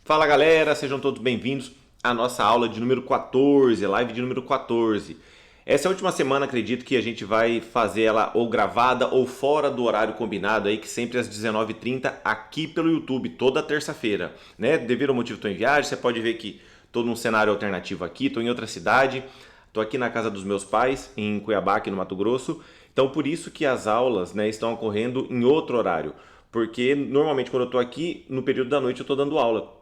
Fala galera, sejam todos bem-vindos à nossa aula de número 14, live de número 14. Essa é a última semana, acredito que a gente vai fazer ela ou gravada ou fora do horário combinado aí, que sempre às 19h30 aqui pelo YouTube, toda terça-feira, né? Devido ao motivo estou em viagem, você pode ver que estou num cenário alternativo aqui, estou em outra cidade, estou aqui na casa dos meus pais, em Cuiabá, aqui no Mato Grosso, então por isso que as aulas, né, estão ocorrendo em outro horário, porque normalmente quando eu estou aqui, no período da noite eu estou dando aula.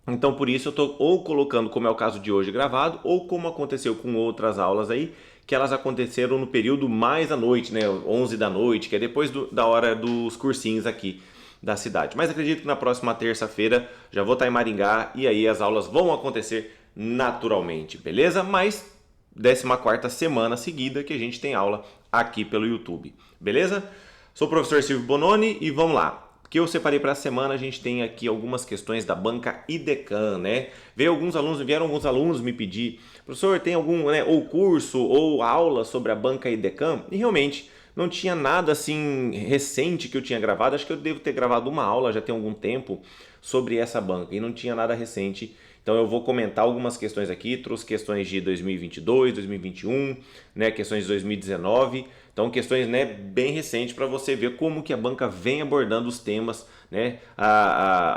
Então por isso eu estou ou colocando, como é o caso de hoje, gravado, ou como aconteceu com outras aulas aí, que elas aconteceram no período mais à noite, né, 11 da noite, que é depois da hora dos cursinhos aqui da cidade. Mas acredito que na próxima terça-feira já vou estar em Maringá e aí as aulas vão acontecer naturalmente, beleza? Mas 14ª semana seguida que a gente tem aula aqui pelo YouTube, beleza? Sou o professor Silvio Bononi e vamos lá. Que eu separei para a semana, a gente tem aqui algumas questões da banca IDECAM, né? Vieram alguns alunos me pedir, professor, tem algum, né, ou curso ou aula sobre a banca IDECAM? E realmente não tinha nada assim recente que eu tinha gravado, acho que eu devo ter gravado uma aula já tem algum tempo sobre essa banca e não tinha nada recente. Então eu vou comentar algumas questões aqui, trouxe questões de 2022, 2021, né, questões de 2019, então questões, né, bem recentes para você ver como que a banca vem abordando os temas, né,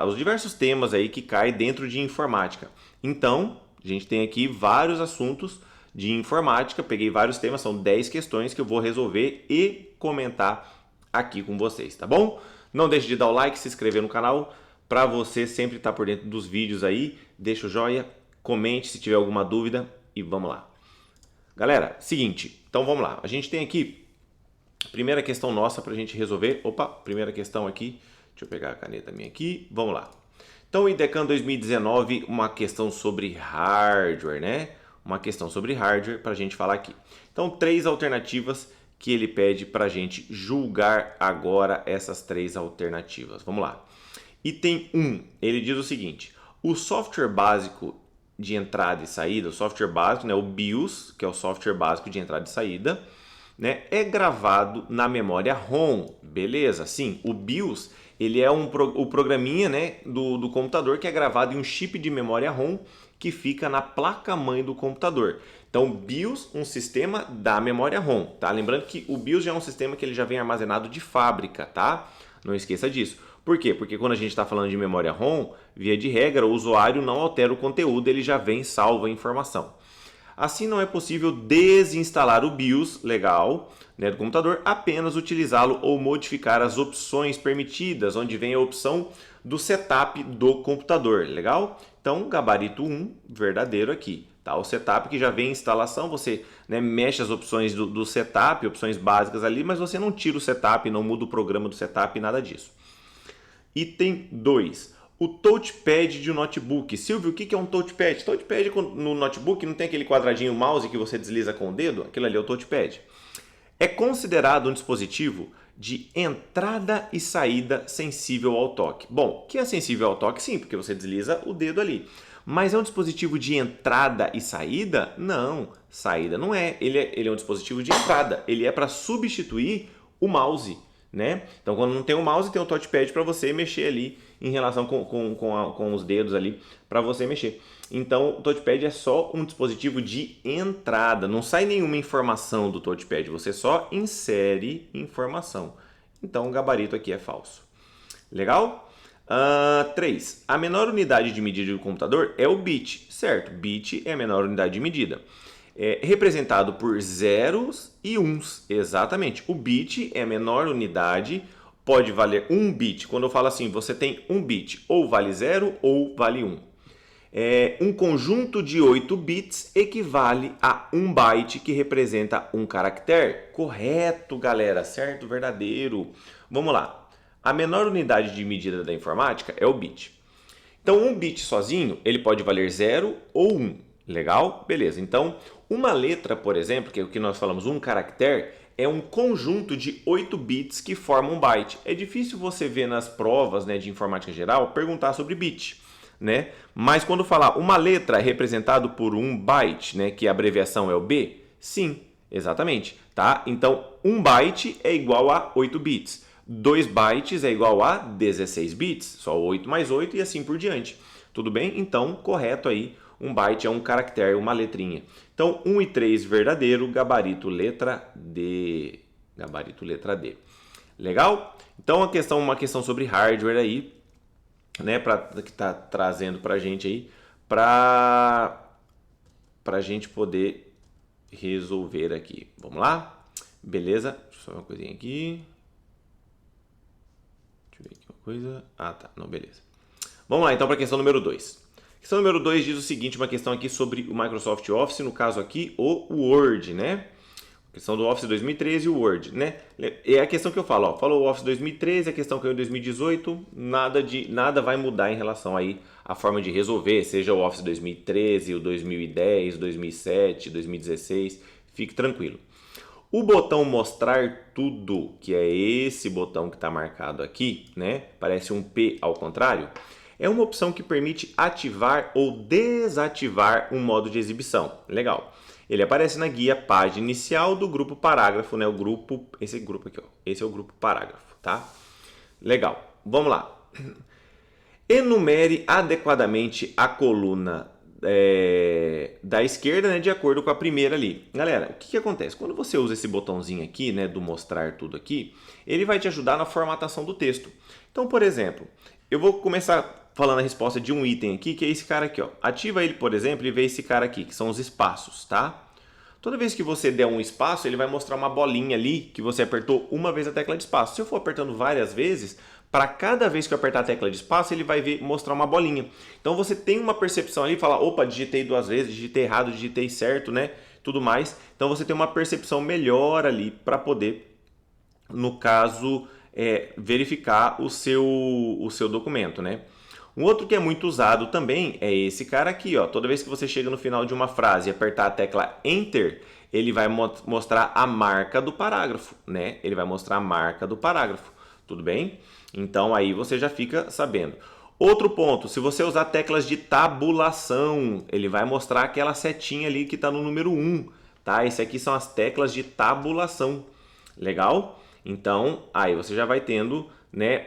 os diversos temas aí que caem dentro de informática. Então a gente tem aqui vários assuntos de informática, peguei vários temas, são 10 questões que eu vou resolver e comentar aqui com vocês, tá bom? Não deixe de dar o like, se inscrever no canal, para você sempre estar por dentro dos vídeos aí, deixa o joinha, comente se tiver alguma dúvida e vamos lá. Galera, seguinte, então vamos lá. A gente tem aqui, primeira questão nossa para a gente resolver. Opa, primeira questão aqui, deixa eu pegar a caneta minha aqui, vamos lá. Então, IDECAM 2019, uma questão sobre hardware, né? Uma questão sobre hardware para a gente falar aqui. Então, 3 alternativas que ele pede para a gente julgar agora essas 3 alternativas. Vamos lá. Item 1, ele diz o seguinte: o software básico de entrada e saída, o software básico, né, o BIOS, que é o software básico de entrada e saída, né, é gravado na memória ROM. Beleza? Sim, o BIOS ele é o programinha, né, do computador que é gravado em um chip de memória ROM que fica na placa-mãe do computador. Então, BIOS, um sistema da memória ROM, tá? Lembrando que o BIOS já é um sistema que ele já vem armazenado de fábrica, tá? Não esqueça disso. Por quê? Porque quando a gente está falando de memória ROM, via de regra, o usuário não altera o conteúdo, ele já vem salvo a informação. Assim, não é possível desinstalar o BIOS legal, né, do computador, apenas utilizá-lo ou modificar as opções permitidas, onde vem a opção do setup do computador, legal? Então, gabarito 1, verdadeiro aqui. Tá? O setup que já vem em instalação, você, né, mexe as opções do setup, opções básicas ali, mas você não tira o setup, não muda o programa do setup, nada disso. Item 2. O touchpad de um notebook. Silvio, o que é um touchpad? Touchpad no notebook não tem aquele quadradinho mouse que você desliza com o dedo? Aquilo ali é o touchpad. É considerado um dispositivo de entrada e saída sensível ao toque. Bom, que é sensível ao toque? Sim, porque você desliza o dedo ali. Mas é um dispositivo de entrada e saída? Não, saída não é. Ele é um dispositivo de entrada. Ele é para substituir o mouse, né? Então, quando não tem o mouse, tem o touchpad para você mexer ali em relação com os dedos ali para você mexer. Então, o touchpad é só um dispositivo de entrada. Não sai nenhuma informação do touchpad, você só insere informação. Então, o gabarito aqui é falso. Legal? 3. A menor unidade de medida do computador é o bit. Certo, bit é a menor unidade de medida. É representado por zeros e uns, exatamente. O bit é a menor unidade, pode valer 1 bit. Quando eu falo assim, você tem 1 bit, ou vale 0 ou vale 1. Um conjunto de 8 bits equivale a 1 byte, que representa um caractere. Correto, galera, certo? Verdadeiro. Vamos lá. A menor unidade de medida da informática é o bit. Então, 1 bit sozinho, ele pode valer 0 ou 1. Legal? Beleza. Então, uma letra, por exemplo, que é o que nós falamos, um caractere, é um conjunto de 8 bits que formam um byte. É difícil você ver nas provas, né, de informática geral perguntar sobre bit, né? Mas quando falar uma letra é representado por um byte, né, que a abreviação é o B, sim, exatamente, tá? Então, 1 byte é igual a 8 bits. 2 bytes é igual a 16 bits, só 8 mais 8 e assim por diante. Tudo bem? Então, correto aí, 1 byte é um caractere, uma letrinha. Então, 1 e 3 verdadeiro, gabarito letra D. Gabarito letra D. Legal? Então, uma questão sobre hardware aí, né, que está trazendo para a gente aí, para a gente poder resolver aqui. Vamos lá? Beleza? Só uma coisinha aqui. Deixa eu ver aqui uma coisa. Ah, tá. Não, beleza. Vamos lá, então, para a questão número 2. Questão número 2 diz o seguinte, uma questão aqui sobre o Microsoft Office, no caso aqui, o Word, né? A questão do Office 2013 e o Word, né? É a questão que eu falo, ó, falou o Office 2013, a questão caiu em 2018, nada vai mudar em relação aí à forma de resolver, seja o Office 2013, o 2010, 2007, 2016, fique tranquilo. O botão mostrar tudo, que é esse botão que está marcado aqui, né? Parece um P ao contrário. É uma opção que permite ativar ou desativar um modo de exibição. Legal. Ele aparece na guia página inicial do grupo parágrafo, né? Esse grupo aqui, ó. Esse é o grupo parágrafo, tá? Legal. Vamos lá. Enumere adequadamente a coluna da esquerda, né, de acordo com a primeira ali. Galera, o que acontece? Quando você usa esse botãozinho aqui, né, do mostrar tudo aqui, ele vai te ajudar na formatação do texto. Então, por exemplo, eu vou começar falando a resposta de um item aqui, que é esse cara aqui, ó. Ativa ele, por exemplo, e vê esse cara aqui, que são os espaços, tá? Toda vez que você der um espaço, ele vai mostrar uma bolinha ali que você apertou uma vez a tecla de espaço. Se eu for apertando várias vezes, para cada vez que eu apertar a tecla de espaço, ele vai mostrar uma bolinha. Então você tem uma percepção ali, fala, opa, digitei 2 vezes, digitei errado, digitei certo, né? Tudo mais. Então você tem uma percepção melhor ali para poder, no caso, verificar o seu documento, né? Um outro que é muito usado também é esse cara aqui, ó. Toda vez que você chega no final de uma frase e apertar a tecla Enter, ele vai mostrar a marca do parágrafo, né? Ele vai mostrar a marca do parágrafo, tudo bem? Então aí você já fica sabendo. Outro ponto, se você usar teclas de tabulação, ele vai mostrar aquela setinha ali que está no número 1, tá? Esse aqui são as teclas de tabulação, legal? Então aí você já vai tendo, né,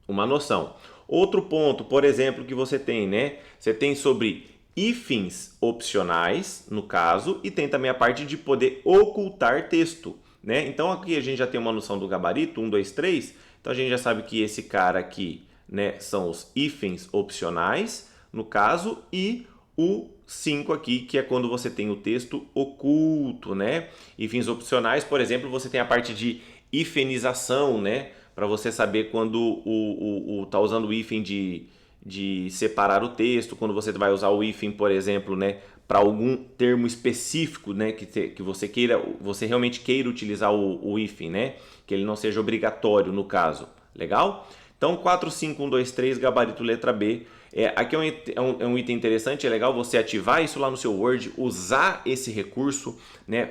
uma noção. Outro ponto, por exemplo, que você tem, né? Você tem sobre hífens opcionais, no caso, e tem também a parte de poder ocultar texto, né? Então aqui a gente já tem uma noção do gabarito, 1, 2, 3. Então a gente já sabe que esse cara aqui, né, são os hífens opcionais, no caso, e o 5 aqui, que é quando você tem o texto oculto, né? Hífens opcionais, por exemplo, você tem a parte de hifenização, né? Para você saber quando tá usando o hífen de separar o texto, quando você vai usar o hífen, por exemplo, né, para algum termo específico, né, que você realmente queira utilizar o hífen, né, que ele não seja obrigatório no caso. Legal? Então, 4, 5, 1, 2, 3, gabarito letra B. Aqui é um item interessante, é legal você ativar isso lá no seu Word, usar esse recurso, né,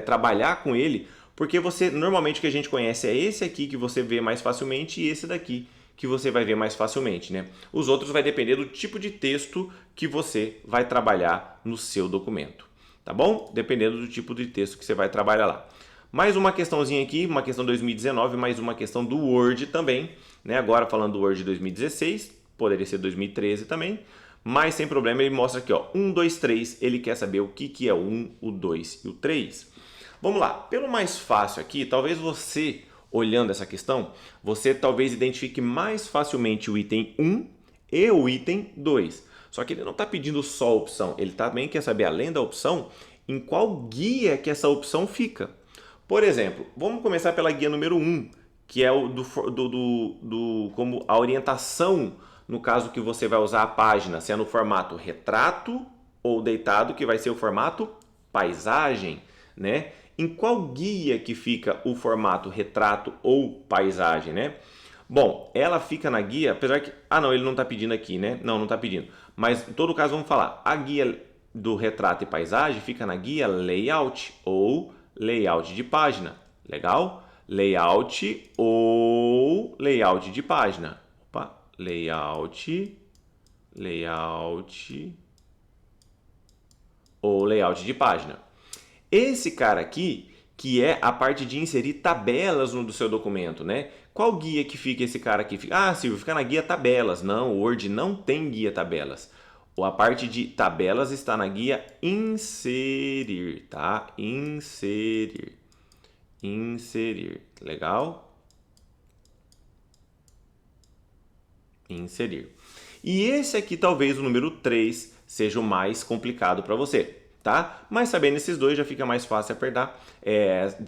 trabalhar com ele, porque normalmente o que a gente conhece é esse aqui que você vê mais facilmente e esse daqui que você vai ver mais facilmente, né? Os outros vai depender do tipo de texto que você vai trabalhar no seu documento, tá bom? Dependendo do tipo de texto que você vai trabalhar lá. Mais uma questãozinha aqui, uma questão 2019, mais uma questão do Word também, né? Agora falando do Word 2016, poderia ser 2013 também, mas sem problema ele mostra aqui, ó, 1, 2, 3, ele quer saber o que é o 1, o 2 e o 3. Vamos lá, pelo mais fácil aqui, talvez você, olhando essa questão, você talvez identifique mais facilmente o item 1 e o item 2. Só que ele não está pedindo só a opção, ele também quer saber, além da opção, em qual guia que essa opção fica. Por exemplo, vamos começar pela guia número 1, que é o como a orientação, no caso que você vai usar a página, se é no formato retrato ou deitado, que vai ser o formato paisagem, né? Em qual guia que fica o formato retrato ou paisagem, né? Bom, ela fica na guia, apesar que... Ah, não, ele não está pedindo aqui, né? Não está pedindo. Mas, em todo caso, vamos falar. A guia do retrato e paisagem fica na guia layout ou layout de página. Legal? Layout ou layout de página. Opa, layout ou layout de página. Esse cara aqui, que é a parte de inserir tabelas no do seu documento, né? Qual guia que fica esse cara aqui? Ah, Silvio, fica na guia tabelas. Não, o Word não tem guia tabelas. A parte de tabelas está na guia inserir, tá? Inserir. Inserir. Legal? Inserir. E esse aqui, talvez o número 3, seja o mais complicado para você, tá? Mas sabendo esses dois já fica mais fácil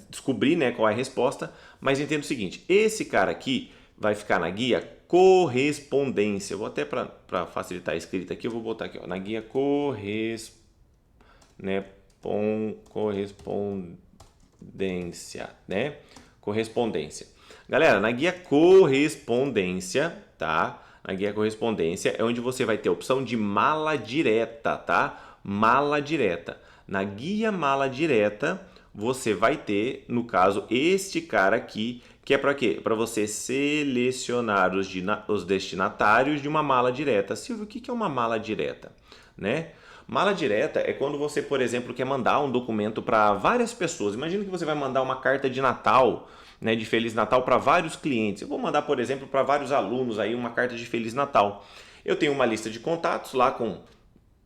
descobrir, né, qual é a resposta. Mas entenda o seguinte, esse cara aqui vai ficar na guia correspondência. Eu vou até para facilitar a escrita aqui, eu vou botar aqui, ó, na guia correspondência, né? Correspondência. Galera, na guia correspondência, tá? Na guia correspondência é onde você vai ter a opção de mala direta, tá? Mala direta. Na guia mala direta, você vai ter, no caso, este cara aqui, que é para quê? Para você selecionar os destinatários de uma mala direta. Silvio, o que é uma mala direta? Né? Mala direta é quando você, por exemplo, quer mandar um documento para várias pessoas. Imagina que você vai mandar uma carta de Natal, né, de Feliz Natal para vários clientes. Eu vou mandar, por exemplo, para vários alunos aí uma carta de Feliz Natal. Eu tenho uma lista de contatos lá com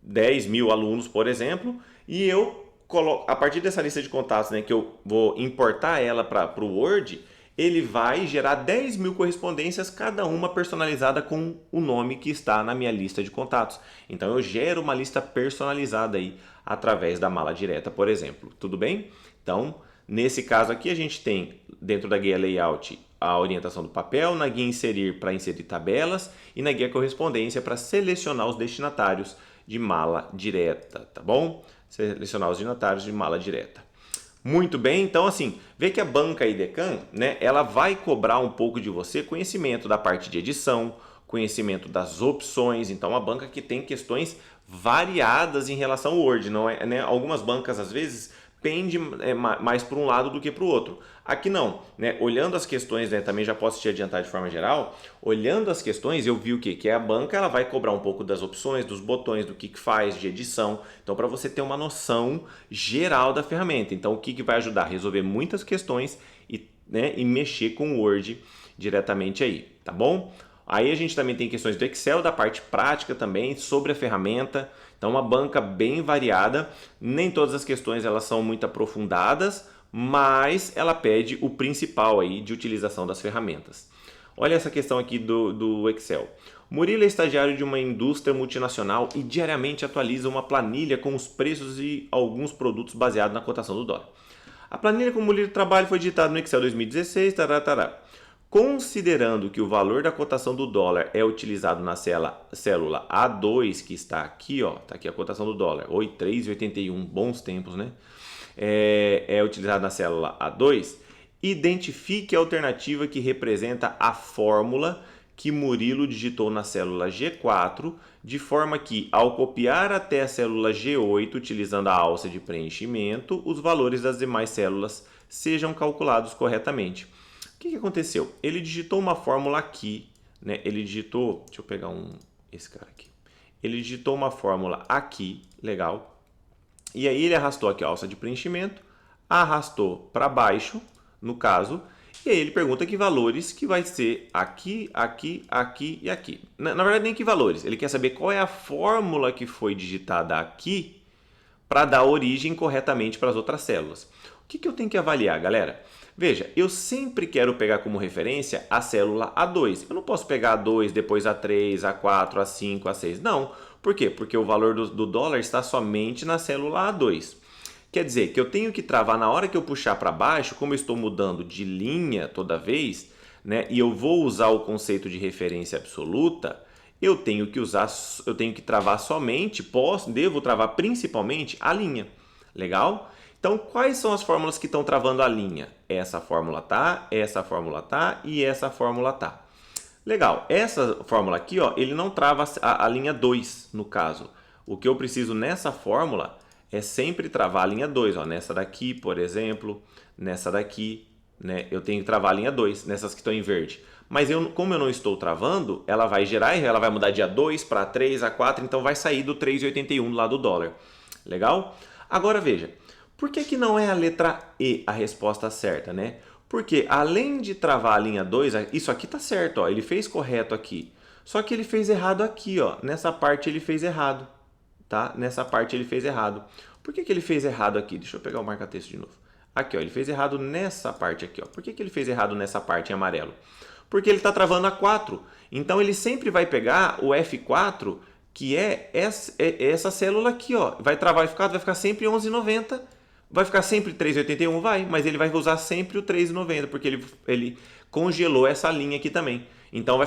10 mil alunos, por exemplo, e eu coloco, a partir dessa lista de contatos, né, que eu vou importar ela para o Word, ele vai gerar 10 mil correspondências, cada uma personalizada com o nome que está na minha lista de contatos. Então eu gero uma lista personalizada aí através da mala direta, por exemplo. Tudo bem? Então, nesse caso aqui a gente tem dentro da guia layout a orientação do papel, na guia inserir para inserir tabelas e na guia correspondência para selecionar os destinatários de mala direta, tá bom? Selecionar os destinatários de mala direta. Muito bem, então assim, vê que a banca IDECAM, né, ela vai cobrar um pouco de você conhecimento da parte de edição, conhecimento das opções. Então, a banca que tem questões variadas em relação ao Word, não é, né? Algumas bancas às vezes pende mais para um lado do que para o outro. Aqui não, né? Olhando as questões, né, também já posso te adiantar de forma geral, olhando as questões eu vi o quê? Que a banca ela vai cobrar um pouco das opções, dos botões, do que faz, de edição. Então, para você ter uma noção geral da ferramenta. Então, o que vai ajudar? Resolver muitas questões e mexer com o Word diretamente aí, tá bom? Aí a gente também tem questões do Excel, da parte prática também, sobre a ferramenta. Então, uma banca bem variada. Nem todas as questões elas são muito aprofundadas, mas ela pede o principal aí de utilização das ferramentas. Olha essa questão aqui do Excel. Murilo é estagiário de uma indústria multinacional e diariamente atualiza uma planilha com os preços e alguns produtos baseados na cotação do dólar. A planilha com o Murilo trabalho foi digitada no Excel 2016, tarará. Considerando que o valor da cotação do dólar é utilizado na célula A2, que está aqui, ó, tá aqui a cotação do dólar, 3,81, bons tempos, né? É utilizado na célula A2, identifique a alternativa que representa a fórmula que Murilo digitou na célula G4, de forma que, ao copiar até a célula G8, utilizando a alça de preenchimento, os valores das demais células sejam calculados corretamente. O que aconteceu? Ele digitou uma fórmula aqui, né? Ele digitou, deixa eu pegar esse cara aqui. Ele digitou uma fórmula aqui, legal. E aí ele arrastou aqui a alça de preenchimento, arrastou para baixo, no caso, e aí ele pergunta que valores que vai ser aqui, aqui, aqui e aqui. Na verdade, nem que valores. Ele quer saber qual é a fórmula que foi digitada aqui para dar origem corretamente para as outras células. O que eu tenho que avaliar, galera? Veja, eu sempre quero pegar como referência a célula A2. Eu não posso pegar A2, depois A3, A4, A5, A6. Não. Por quê? Porque o valor do dólar está somente na célula A2. Quer dizer que eu tenho que travar na hora que eu puxar para baixo, como eu estou mudando de linha toda vez, né, e eu vou usar o conceito de referência absoluta, eu tenho que travar somente, devo travar principalmente a linha. Legal? Então, quais são as fórmulas que estão travando a linha? Essa fórmula tá, essa fórmula tá e essa fórmula tá. Legal, essa fórmula aqui, ó, ele não trava a linha 2, no caso. O que eu preciso nessa fórmula é sempre travar a linha 2. Ó, nessa daqui, por exemplo, nessa daqui, né, eu tenho que travar a linha 2, nessas que estão em verde. Mas como eu não estou travando, ela vai gerar, ela vai mudar de A2 para A3, A4, então vai sair do 3,81 lá do dólar. Legal? Agora veja. Por que que não é a letra E a resposta certa, né? Porque além de travar a linha 2, isso aqui tá certo, ó, ele fez correto aqui. Só que ele fez errado aqui, ó. Nessa parte ele fez errado, tá? Nessa parte ele fez errado. Por que que ele fez errado aqui? Deixa eu pegar o marca-texto de novo. Aqui, ó, ele fez errado nessa parte aqui, ó. Por que que ele fez errado nessa parte em amarelo? Porque ele está travando a 4. Então ele sempre vai pegar o F4, que é essa célula aqui, ó. Vai travar F4, vai ficar sempre 11,90. Vai ficar sempre 3,81? Vai, mas ele vai usar sempre o 3,90, porque ele congelou essa linha aqui também. Então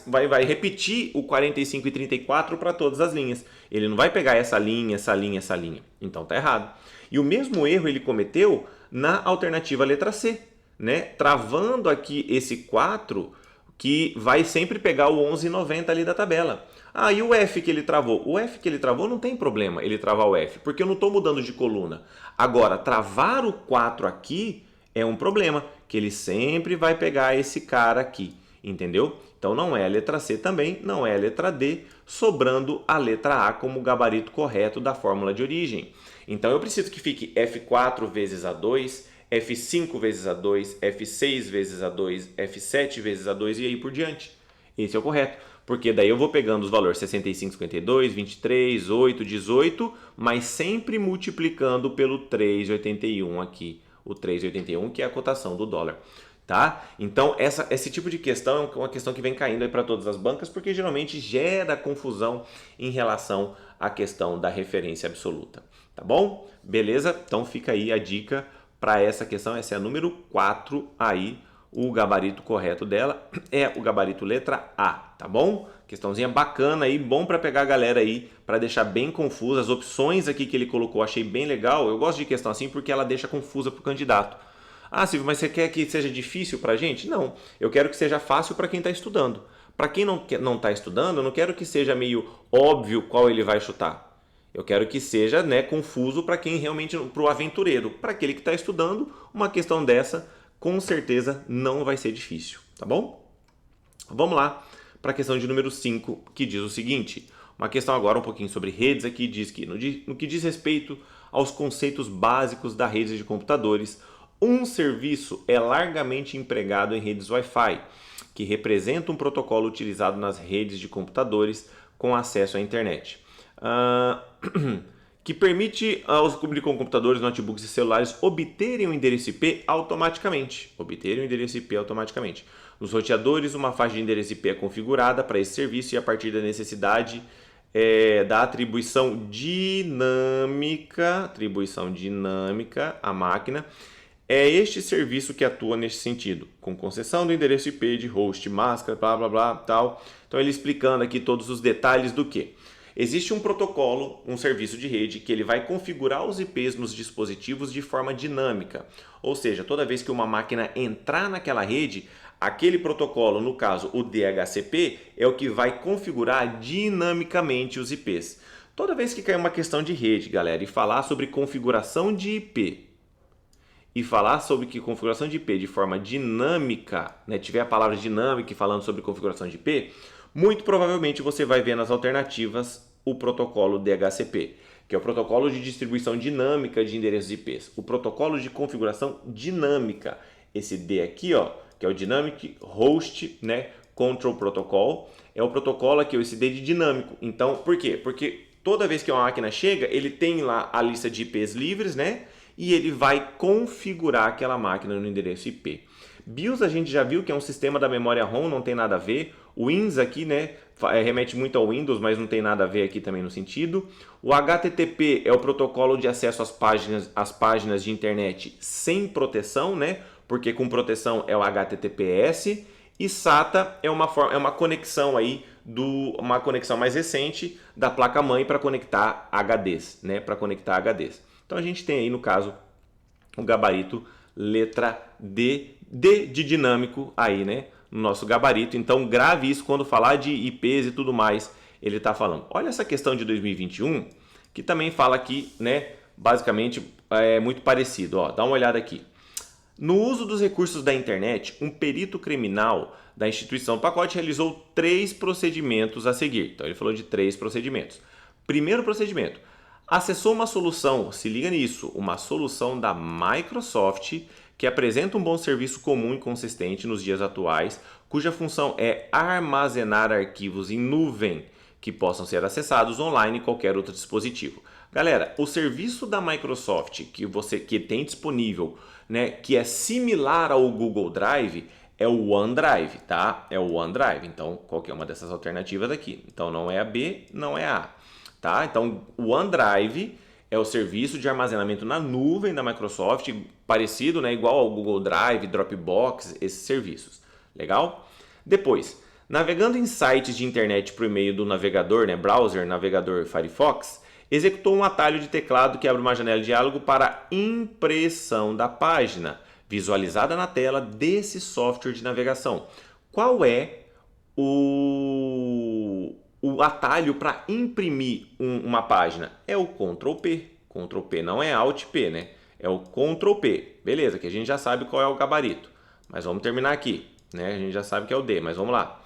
vai repetir o 45 e 34 para todas as linhas. Ele não vai pegar essa linha, essa linha, essa linha. Então tá errado. E o mesmo erro ele cometeu na alternativa letra C, né? Travando aqui esse 4, que vai sempre pegar o 11,90 ali da tabela. Ah, e o F que ele travou? O F que ele travou não tem problema ele travar o F, porque eu não estou mudando de coluna. Agora, travar o 4 aqui é um problema, que ele sempre vai pegar esse cara aqui, entendeu? Então não é a letra C também, não é a letra D, sobrando a letra A como gabarito correto da fórmula de origem. Então eu preciso que fique F4 vezes A2, F5 vezes A2, F6 vezes A2, F7 vezes A2 e aí por diante. Esse é o correto, porque daí eu vou pegando os valores 65, 52, 23, 8, 18, mas sempre multiplicando pelo 3,81 aqui, o 3,81 que é a cotação do dólar. Tá? Então, esse tipo de questão é uma questão que vem caindo aí para todas as bancas, porque geralmente gera confusão em relação à questão da referência absoluta. Tá bom? Beleza? Então fica aí a dica para essa questão. Essa é a número 4 aí. O gabarito correto dela é o gabarito letra A, tá bom? Questãozinha bacana aí, bom para pegar a galera aí, para deixar bem confusa. As opções aqui que ele colocou, achei bem legal. Eu gosto de questão assim porque ela deixa confusa para o candidato. Ah, Silvio, mas você quer que seja difícil para a gente? Não, eu quero que seja fácil para quem está estudando. Para quem não está estudando, eu não quero que seja meio óbvio qual ele vai chutar. Eu quero que seja, né, confuso para quem realmente, para o aventureiro. Para aquele que está estudando, uma questão dessa com certeza não vai ser difícil, tá bom? Vamos lá para a questão de número 5, que diz o seguinte. Uma questão agora um pouquinho sobre redes aqui, diz que no que diz respeito aos conceitos básicos da rede de computadores, um serviço é largamente empregado em redes Wi-Fi, que representa um protocolo utilizado nas redes de computadores com acesso à internet. Que permite aos computadores, notebooks e celulares obterem o endereço IP automaticamente. Nos roteadores, uma faixa de endereço IP é configurada para esse serviço e a partir da necessidade da atribuição dinâmica à máquina, é este serviço que atua nesse sentido, com concessão do endereço IP de host, máscara, blá blá blá, tal. Então ele explicando aqui todos os detalhes do que. Existe um protocolo, um serviço de rede, que ele vai configurar os IPs nos dispositivos de forma dinâmica. Ou seja, toda vez que uma máquina entrar naquela rede, aquele protocolo, no caso o DHCP, é o que vai configurar dinamicamente os IPs. Toda vez que cair uma questão de rede, galera, e falar sobre configuração de IP, e falar sobre que configuração de IP de forma dinâmica, né, tiver a palavra dinâmica falando sobre configuração de IP, muito provavelmente você vai ver nas alternativas o protocolo DHCP, que é o protocolo de distribuição dinâmica de endereços IPs. O protocolo de configuração dinâmica, esse D aqui, ó, que é o Dynamic Host, né, Control Protocol, é o protocolo aqui, esse D de dinâmico. Então, por quê? Porque toda vez que uma máquina chega, ele tem lá a lista de IPs livres, né? E ele vai configurar aquela máquina no endereço IP. BIOS a gente já viu que é um sistema da memória ROM, não tem nada a ver. O WINS aqui, né, remete muito ao Windows, mas não tem nada a ver aqui também no sentido. O HTTP é o protocolo de acesso às páginas de internet sem proteção, né? Porque com proteção é o HTTPS. E SATA é uma conexão aí uma conexão mais recente da placa-mãe para conectar HDs, né? Para conectar HDs. Então a gente tem aí, no caso, o gabarito letra D de dinâmico aí, né? No nosso gabarito. Então grave isso quando falar de IPs e tudo mais, ele está falando. Olha essa questão de 2021, que também fala aqui, né? Basicamente é muito parecido. Ó, dá uma olhada aqui. No uso dos recursos da internet, um perito criminal da instituição pacote realizou 3 procedimentos a seguir. Então ele falou de 3 procedimentos. Primeiro procedimento. Acessou uma solução, se liga nisso, uma solução da Microsoft que apresenta um bom serviço comum e consistente nos dias atuais, cuja função é armazenar arquivos em nuvem que possam ser acessados online em qualquer outro dispositivo. Galera, o serviço da Microsoft que tem disponível, né, que é similar ao Google Drive, é o OneDrive, tá? É o OneDrive. Então, qualquer uma dessas alternativas aqui. Então, não é a B, não é a A, tá? Então, o OneDrive é o serviço de armazenamento na nuvem da Microsoft, parecido, né, igual ao Google Drive, Dropbox, esses serviços. Legal? Depois, navegando em sites de internet por meio do navegador, né, browser, navegador Firefox, executou um atalho de teclado que abre uma janela de diálogo para impressão da página, visualizada na tela desse software de navegação. Qual é o atalho para imprimir uma página? É o Ctrl P. Ctrl P não é Alt P, né? É o Ctrl P. Beleza, que a gente já sabe qual é o gabarito. Mas vamos terminar aqui, né? A gente já sabe que é o D, mas vamos lá.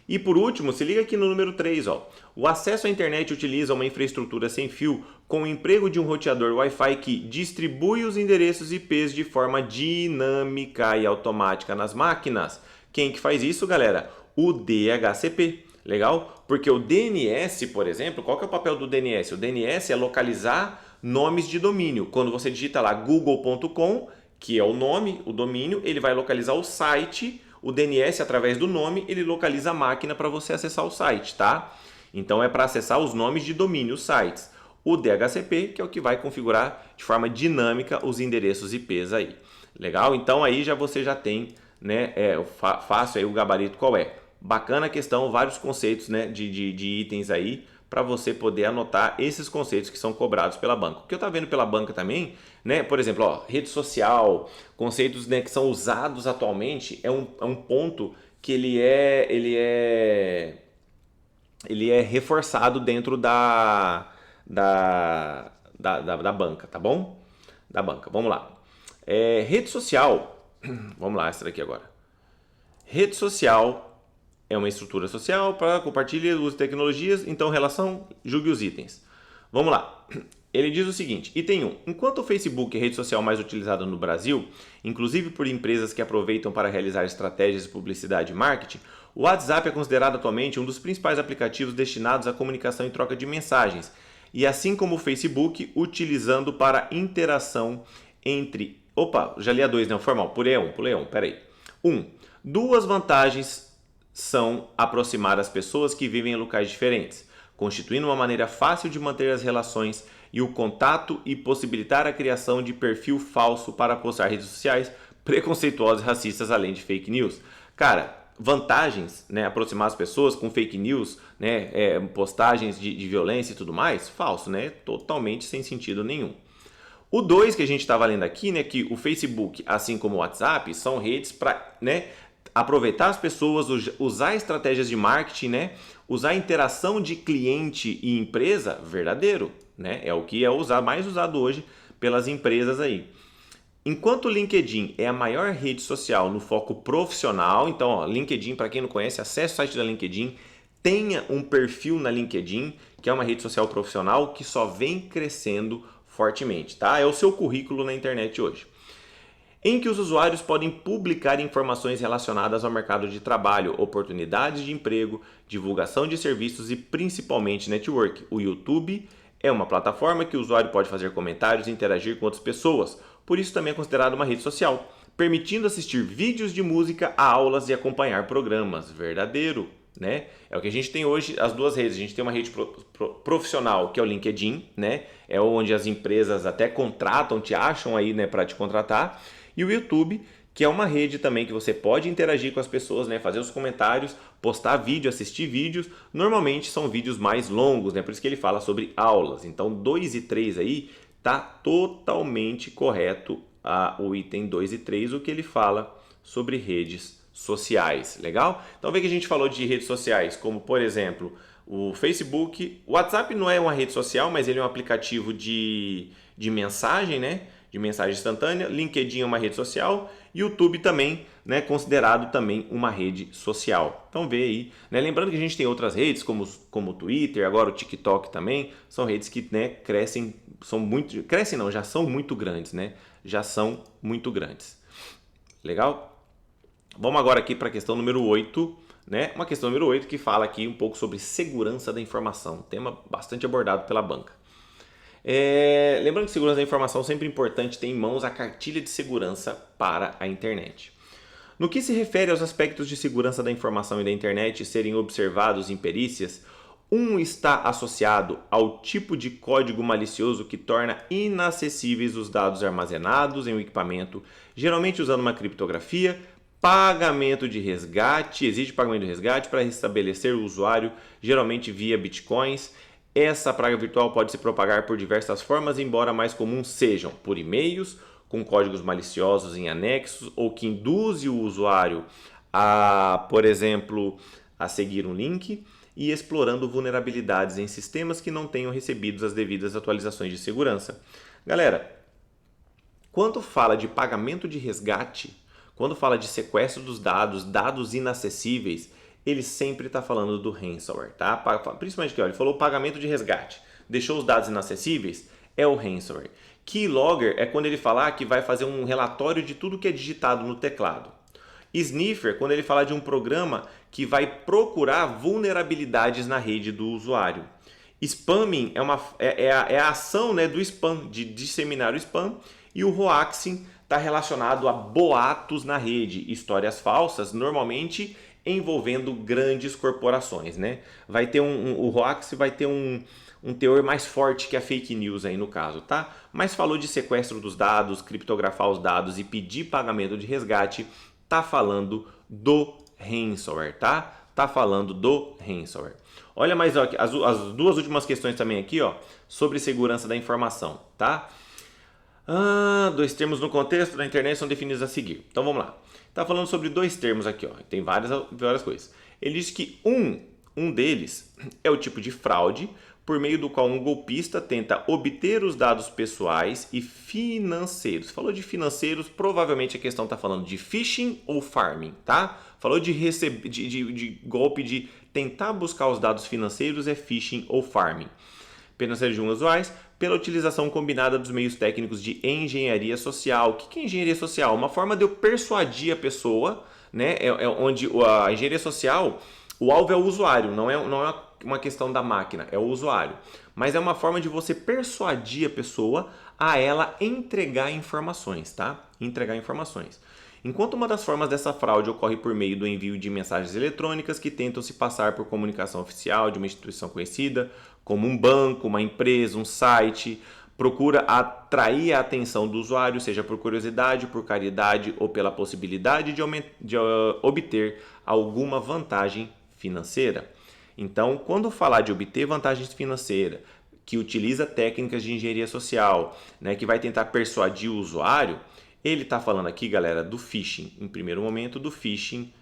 E por último, se liga aqui no número 3, ó. O acesso à internet utiliza uma infraestrutura sem fio com o emprego de um roteador Wi-Fi que distribui os endereços IPs de forma dinâmica e automática nas máquinas. Quem que faz isso, galera? O DHCP. Legal? Porque o DNS, por exemplo, qual que é o papel do DNS? O DNS é localizar nomes de domínio. Quando você digita lá google.com, que é o nome, o domínio, ele vai localizar o site. O DNS, através do nome, ele localiza a máquina para você acessar o site, tá? Então é para acessar os nomes de domínio, os sites. O DHCP, que é o que vai configurar de forma dinâmica os endereços IPs aí. Legal? Então aí você já tem, né, fácil aí o gabarito qual é. Bacana a questão, vários conceitos, né, de itens aí para você poder anotar esses conceitos que são cobrados pela banca. O que eu estou vendo pela banca também, né, por exemplo, ó, rede social, conceitos, né, que são usados atualmente, é um ponto que ele é reforçado dentro da banca, tá bom? Da banca, vamos lá. Rede social, vamos lá, essa daqui agora. Rede social é uma estrutura social para compartilhar uso de tecnologias, então relação, julgue os itens. Vamos lá. Ele diz o seguinte, item 1. Enquanto o Facebook é a rede social mais utilizada no Brasil, inclusive por empresas que aproveitam para realizar estratégias de publicidade e marketing, o WhatsApp é considerado atualmente um dos principais aplicativos destinados à comunicação e troca de mensagens, e assim como o Facebook, utilizando para interação entre... Opa, já li a 2, não, formal, pulei um, peraí. 1. Duas vantagens são aproximar as pessoas que vivem em locais diferentes, constituindo uma maneira fácil de manter as relações e o contato e possibilitar a criação de perfil falso para postar redes sociais preconceituosas e racistas, além de fake news. Cara, vantagens, né, aproximar as pessoas com fake news, né, postagens de violência e tudo mais, falso, né, totalmente sem sentido nenhum. O 2 que a gente estava lendo aqui, né, que o Facebook, assim como o WhatsApp, são redes para, né, aproveitar as pessoas, usar estratégias de marketing, né? Usar a interação de cliente e empresa verdadeiro, né? É o que é mais usado hoje pelas empresas aí. Enquanto o LinkedIn é a maior rede social no foco profissional, então, ó, LinkedIn, para quem não conhece, acesse o site da LinkedIn, tenha um perfil na LinkedIn, que é uma rede social profissional que só vem crescendo fortemente, tá? É o seu currículo na internet hoje, em que os usuários podem publicar informações relacionadas ao mercado de trabalho, oportunidades de emprego, divulgação de serviços e principalmente network. O YouTube é uma plataforma que o usuário pode fazer comentários e interagir com outras pessoas, por isso também é considerado uma rede social, permitindo assistir vídeos de música a aulas e acompanhar programas. Verdadeiro, né? É o que a gente tem hoje, as duas redes. A gente tem uma rede profissional, que é o LinkedIn, né? É onde as empresas até contratam, te acham aí, né, para te contratar. E o YouTube, que é uma rede também que você pode interagir com as pessoas, né? Fazer os comentários, postar vídeo, assistir vídeos. Normalmente são vídeos mais longos, né? Por isso que ele fala sobre aulas. Então 2 e 3 aí tá totalmente correto o item 2 e 3, o que ele fala sobre redes sociais. Legal? Então vê que a gente falou de redes sociais, como por exemplo o Facebook. O WhatsApp não é uma rede social, mas ele é um aplicativo de mensagem, né? de mensagem instantânea, LinkedIn é uma rede social, YouTube também, né, considerado também uma rede social. Então vê aí, né, lembrando que a gente tem outras redes como o Twitter, agora o TikTok também, são redes que, né, já são muito grandes, né? Já são muito grandes. Legal? Vamos agora aqui para a questão número 8, né? Uma questão número 8 que fala aqui um pouco sobre segurança da informação, tema bastante abordado pela banca. Lembrando que segurança da informação é sempre importante ter em mãos a cartilha de segurança para a internet. No que se refere aos aspectos de segurança da informação e da internet serem observados em perícias, um está associado ao tipo de código malicioso que torna inacessíveis os dados armazenados em um equipamento, geralmente usando uma criptografia, exige pagamento de resgate para restabelecer o usuário, geralmente via bitcoins. Essa praga virtual pode se propagar por diversas formas, embora mais comuns sejam por e-mails, com códigos maliciosos em anexos, ou que induzem o usuário a, por exemplo, a seguir um link, e explorando vulnerabilidades em sistemas que não tenham recebido as devidas atualizações de segurança. Galera, quando fala de pagamento de resgate, quando fala de sequestro dos dados inacessíveis, ele sempre está falando do ransomware, tá? Principalmente que ele falou pagamento de resgate, deixou os dados inacessíveis, é o ransomware. Keylogger é quando ele falar que vai fazer um relatório de tudo que é digitado no teclado. Sniffer, quando ele fala de um programa que vai procurar vulnerabilidades na rede do usuário. Spamming é a ação, né, do spam, de disseminar o spam. E o hoaxing está relacionado a boatos na rede, histórias falsas, normalmente envolvendo grandes corporações, né? O hoaxing vai ter um teor mais forte que a fake news aí no caso, tá? Mas falou de sequestro dos dados, criptografar os dados e pedir pagamento de resgate, tá falando do ransomware, tá? Tá falando do ransomware. Olha mais ó, as duas últimas questões também aqui, ó, sobre segurança da informação, tá? Dois termos no contexto da internet são definidos a seguir. Então vamos lá. Tá falando sobre dois termos aqui, ó. Tem várias coisas. Ele diz que um deles é o tipo de fraude por meio do qual um golpista tenta obter os dados pessoais e financeiros. Falou de financeiros, provavelmente a questão está falando de phishing ou farming, tá? Falou de golpe de tentar buscar os dados financeiros é phishing ou farming. Financeiros de usuários pela utilização combinada dos meios técnicos de engenharia social. O que é engenharia social? Uma forma de eu persuadir a pessoa, né? Onde a engenharia social, o alvo é o usuário, não é uma questão da máquina, é o usuário. Mas é uma forma de você persuadir a pessoa a ela entregar informações, tá? Entregar informações. Enquanto uma das formas dessa fraude ocorre por meio do envio de mensagens eletrônicas que tentam se passar por comunicação oficial de uma instituição conhecida, como um banco, uma empresa, um site, procura atrair a atenção do usuário, seja por curiosidade, por caridade ou pela possibilidade de obter alguma vantagem financeira. Então, quando falar de obter vantagens financeiras, que utiliza técnicas de engenharia social, né, que vai tentar persuadir o usuário, ele está falando aqui, galera, do phishing. Em primeiro momento, do phishing.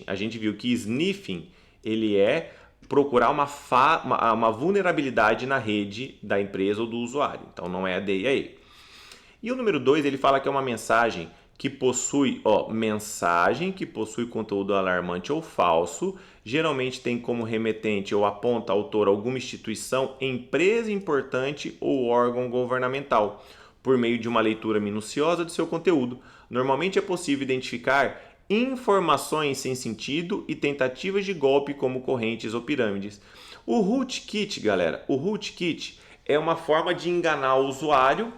A gente viu que sniffing, ele é procurar uma vulnerabilidade na rede da empresa ou do usuário. Então, não é a DIA. E o número 2, ele fala que é uma mensagem que possui conteúdo alarmante ou falso, geralmente tem como remetente ou aponta autor alguma instituição, empresa importante ou órgão governamental, por meio de uma leitura minuciosa de seu conteúdo. Normalmente é possível identificar informações sem sentido e tentativas de golpe como correntes ou pirâmides. O rootkit, galera, é uma forma de enganar o usuário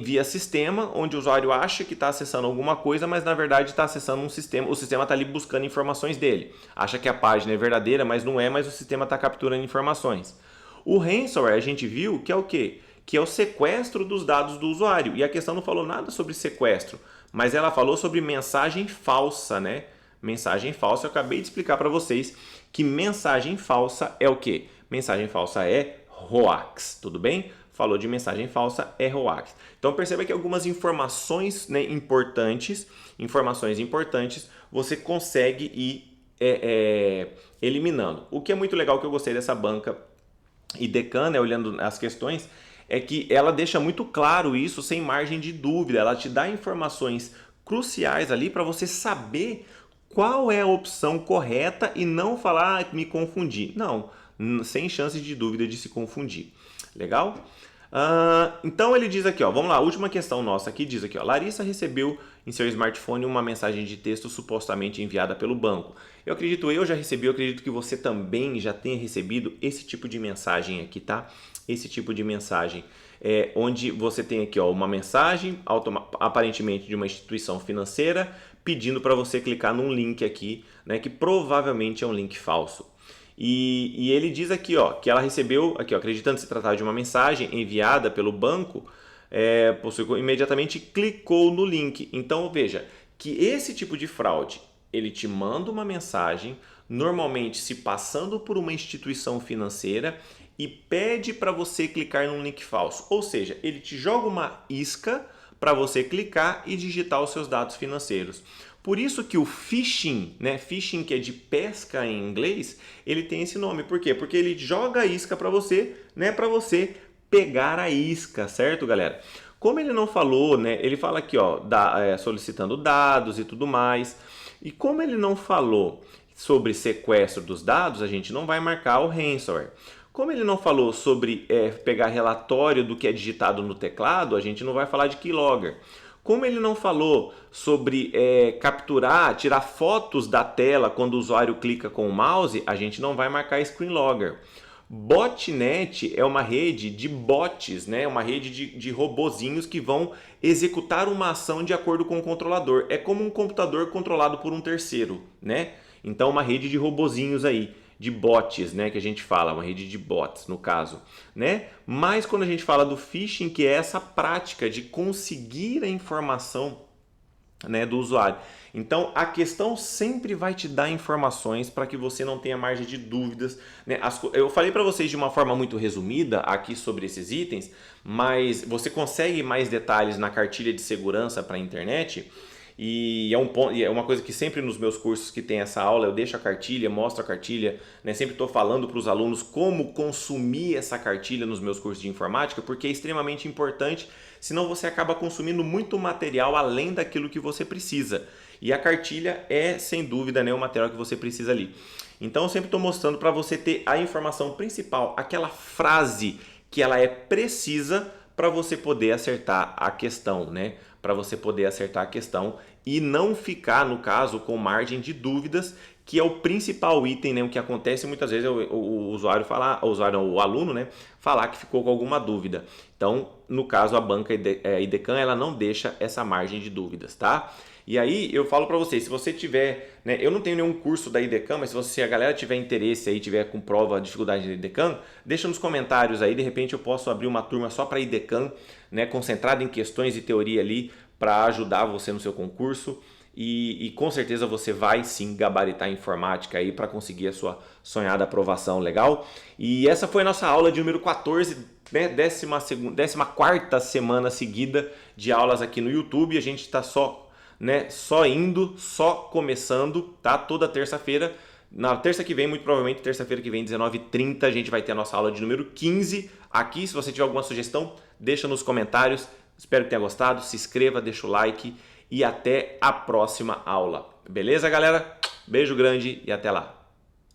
via sistema, onde o usuário acha que está acessando alguma coisa, mas na verdade está acessando um sistema, o sistema está ali buscando informações dele. Acha que a página é verdadeira, mas não é, mas o sistema está capturando informações. O ransomware a gente viu que é o quê? Que é o sequestro dos dados do usuário. E a questão não falou nada sobre sequestro, mas ela falou sobre mensagem falsa, né? Mensagem falsa, eu acabei de explicar para vocês que mensagem falsa é o quê? Mensagem falsa é hoax, tudo bem? Falou de mensagem falsa, é hoax. Então perceba que algumas informações, né, importantes, você consegue ir eliminando. O que é muito legal que eu gostei dessa banca e Decan, né, olhando as questões, é que ela deixa muito claro isso sem margem de dúvida. Ela te dá informações cruciais ali para você saber qual é a opção correta e não falar, me confundir. Não, sem chance de dúvida de se confundir. Legal? Então ele diz aqui, ó, vamos lá, a última questão nossa aqui diz aqui, ó, Larissa recebeu em seu smartphone uma mensagem de texto supostamente enviada pelo banco. Eu já recebi, eu acredito que você também já tenha recebido esse tipo de mensagem aqui, tá? Esse tipo de mensagem, onde você tem aqui, ó, uma mensagem aparentemente de uma instituição financeira pedindo para você clicar num link aqui, né, que provavelmente é um link falso. E ele diz aqui, ó, que ela recebeu, aqui, ó, acreditando se tratar de uma mensagem enviada pelo banco, imediatamente clicou no link. Então veja que esse tipo de fraude, ele te manda uma mensagem, normalmente se passando por uma instituição financeira e pede para você clicar num link falso. Ou seja, ele te joga uma isca para você clicar e digitar os seus dados financeiros. Por isso que o phishing, né, phishing que é de pesca em inglês, ele tem esse nome. Por quê? Porque ele joga a isca para você, né, para você pegar a isca, certo, galera? Como ele não falou, né, ele fala aqui, ó, solicitando dados e tudo mais. E como ele não falou sobre sequestro dos dados, a gente não vai marcar o ransomware. Como ele não falou sobre pegar relatório do que é digitado no teclado, a gente não vai falar de keylogger. Como ele não falou sobre capturar, tirar fotos da tela quando o usuário clica com o mouse, a gente não vai marcar screen logger. Botnet é uma rede de bots, né? Uma rede de robozinhos que vão executar uma ação de acordo com o controlador. É como um computador controlado por um terceiro, né? Então, uma rede de robozinhos aí, de bots, né, que a gente fala, uma rede de bots no caso, né? Mas quando a gente fala do phishing, que é essa prática de conseguir a informação, né, do usuário. Então a questão sempre vai te dar informações para que você não tenha margem de dúvidas, né? Eu falei para vocês de uma forma muito resumida aqui sobre esses itens, mas você consegue mais detalhes na cartilha de segurança para a internet. E é uma coisa que sempre nos meus cursos que tem essa aula, eu deixo a cartilha, mostro a cartilha, né? Sempre estou falando para os alunos como consumir essa cartilha nos meus cursos de informática, porque é extremamente importante, senão você acaba consumindo muito material além daquilo que você precisa. E a cartilha é, sem dúvida, né, o material que você precisa ali. Então eu sempre estou mostrando para você ter a informação principal, aquela frase que ela é precisa para você poder acertar a questão, né? Para você poder acertar a questão e não ficar, no caso, com margem de dúvidas, que é o principal item, né? O que acontece muitas vezes é o usuário falar, o aluno, né, falar que ficou com alguma dúvida. Então, no caso, a banca IDECAN, ela não deixa essa margem de dúvidas, tá? E aí eu falo para vocês, se você tiver, né, eu não tenho nenhum curso da IDECAN, mas se a galera tiver interesse aí, tiver com prova dificuldade de IDECAN, deixa nos comentários aí, de repente eu posso abrir uma turma só para IDECAN, né, concentrada em questões e teoria ali para ajudar você no seu concurso. E com certeza você vai sim gabaritar a informática aí para conseguir a sua sonhada aprovação, legal? E essa foi a nossa aula de número 14, né, 14ª semana seguida de aulas aqui no YouTube. A gente está só começando, tá? Toda terça-feira. Na terça que vem, muito provavelmente, terça-feira que vem, 19h30, a gente vai ter a nossa aula de número 15 aqui. Se você tiver alguma sugestão, deixa nos comentários. Espero que tenha gostado. Se inscreva, deixa o like e até a próxima aula. Beleza, galera? Beijo grande e até lá.